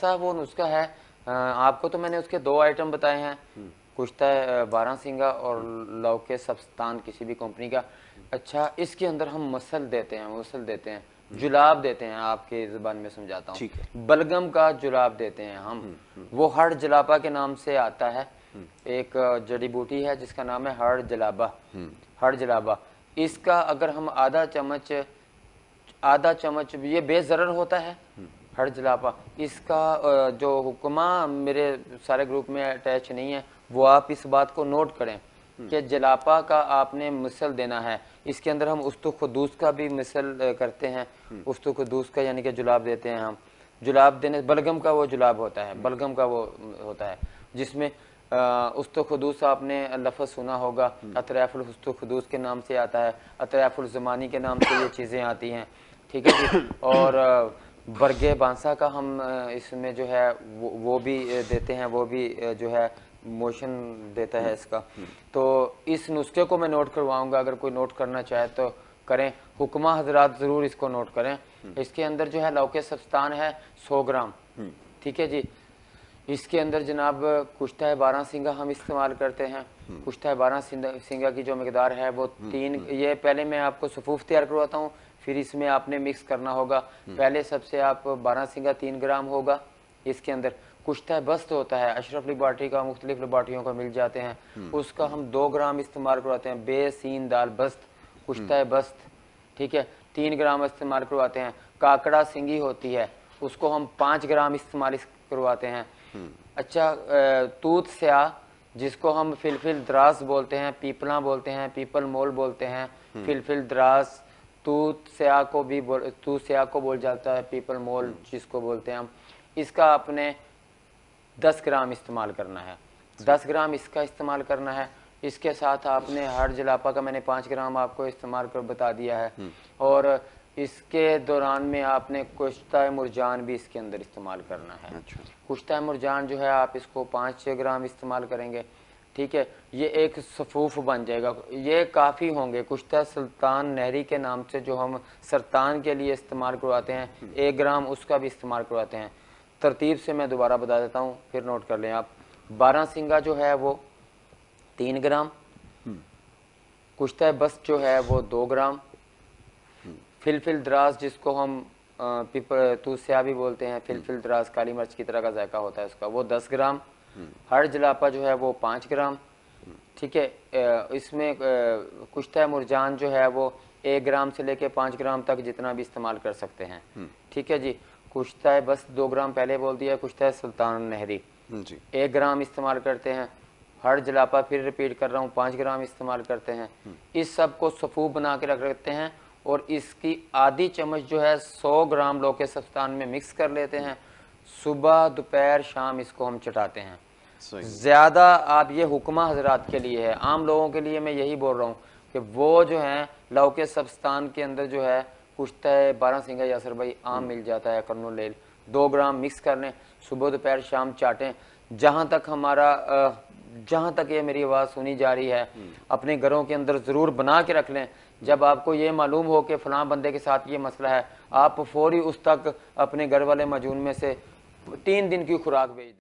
साहब वो नुस्खा है, आपको तो मैंने उसके 2 आइटम बताए हैं, कुश्ता बारहसिंगा और लौके सब्स्तान किसी भी कंपनी का। अच्छा, इसके अंदर हम मसल देते हैं, जुलाब देते हैं, आपके ज़बान में समझाता हूँ, बलगम का जुलाब देते हैं हम। वो हड़ जलाबा के नाम से आता है, एक जड़ी बूटी है जिसका नाम है हड़ जलाबा। इसका अगर हम आधा चम्मच, ये बेज़रर होता है हड़ जलाबा। इसका जो हुक्मा मेरे सारे ग्रुप में अटैच नहीं है, वो आप इस बात को नोट करें कि जलापा का आपने मिसल देना है। इसके अंदर हम उस्तुखदूस का भी मिसल करते हैं, उस्तुखदूस का यानी कि जुलाब देते हैं हम। जुलाब देने, बलगम का वो जुलाब होता है, बलगम का वो होता है जिसमें उस्तुखदूस आपने लफ्ज़ सुना होगा, अतराफुल उस्तुखदूस के नाम से आता है, अतराफुल ज़मानी के नाम से ये चीज़ें आती हैं, ठीक है जी। और बरगे बांसा का हम इसमें जो है वो भी देते हैं, वो भी जो है मोशन देता है इसका। तो इस नुस्खे को मैं नोट करवाऊंगा, अगर कोई नोट करना चाहे तो करें। हुक्मा हजरात ज़रूर इसको नोट करें। इसके अंदर जो है लौके सब्स्तान है 100 ग्राम, ठीक है जी। इसके अंदर जनाब कुश्ता बारहसिंगा हम इस्तेमाल करते हैं। कुश्ता बारहसिंगा की जो मकदार है वो 3, ये पहले मैं आपको सफूफ तैयार करवाता हूँ, फिर इसमें आपने मिक्स करना होगा। पहले सबसे आप बारहसिंगा 3 ग्राम होगा। इसके अंदर कुश्ता बस्त होता है, अशरफ लेबॉर्ट्री का, मुख्तलिफ लेबॉर्ट्रियों को मिल जाते हैं, उसका हम 2 ग्राम इस्तेमाल करवाते हैं। बे सीन दाल बस्त, कुश्ता बस्त, ठीक है, 3 ग्राम इस्तेमाल करवाते हैं। काकड़ा सिंगी होती है, उसको हम 5 ग्राम इस्तेमाल करवाते हैं। अच्छा, तूत स्याह जिसको हम फिलफिल द्रास बोलते हैं, पीपला बोलते हैं, पीपल मोल बोलते हैं, फिलफिल द्रास, तूत स्याह को बोल जाता है, पीपल मोल जिसको बोलते हैं हम। इसका आपने 10 ग्राम इस्तेमाल करना है, 10 ग्राम इसका इस्तेमाल करना है। इसके साथ आपने हड़ जलापा का मैंने 5 ग्राम आपको इस्तेमाल कर बता दिया है। और इसके दौरान में आपने कुश्ता मुरजान भी इसके अंदर इस्तेमाल करना है। कुश्ता मुरजान जो है आप इसको 5 ग्राम इस्तेमाल करेंगे, ठीक है। ये एक सफूफ बन जाएगा, ये काफ़ी होंगे। कुश्ता सुल्तान नहरी के नाम से जो हम सरतान के लिए इस्तेमाल करवाते हैं, 1 ग्राम उसका भी इस्तेमाल करवाते हैं। तरतीब से मैं दोबारा बता देता हूँ, फिर नोट कर लें आप। बारहसिंगा जो है वो 3 ग्राम, कुश्ता बस्त जो है वो 2 ग्राम, फिलफिल द्रास जिसको हम तूस्या भी बोलते हैं, फिलफिल द्रास काली मिर्च की तरह का जायका होता है उसका, वो 10 ग्राम, हड़ जलापा जो है वो 5 ग्राम, ठीक है। इसमें कुश्ता मुरजान जो है वो 1 ग्राम से लेके 5 ग्राम तक जितना भी इस्तेमाल कर सकते हैं, ठीक है जी। कुश्ता बस 2 ग्राम पहले बोल दिया, कुश्ता सुल्तान नहरी 1 ग्राम इस्तेमाल करते हैं, हड़ जलापा फिर रिपीट कर रहा हूँ 5 ग्राम इस्तेमाल करते हैं। इस सब को सफूफ बना के रखते हैं और इसकी आधी चम्मच जो है 100 ग्राम लौके सब्स्तान में मिक्स कर लेते हैं। सुबह दोपहर शाम इसको हम चटाते हैं। ज़्यादा आप, ये हुक्मा हजरात के लिए है, आम लोगों के लिए मैं यही बोल रहा हूँ कि वो जो हैं लौके सब्स्तान के अंदर जो है कुश्ता बारहसिंगा यासर भाई आम मिल जाता है, कर्नुल 2 ग्राम मिक्स कर लें, सुबह दोपहर शाम चाटें। जहाँ तक ये मेरी आवाज़ सुनी जा रही है, अपने घरों के अंदर ज़रूर बना के रख लें। जब आपको ये मालूम हो कि फ़लाँ बंदे के साथ ये मसला है, आप फौरी उस तक अपने घर वाले मजून में से 3 दिन की खुराक भेज दें।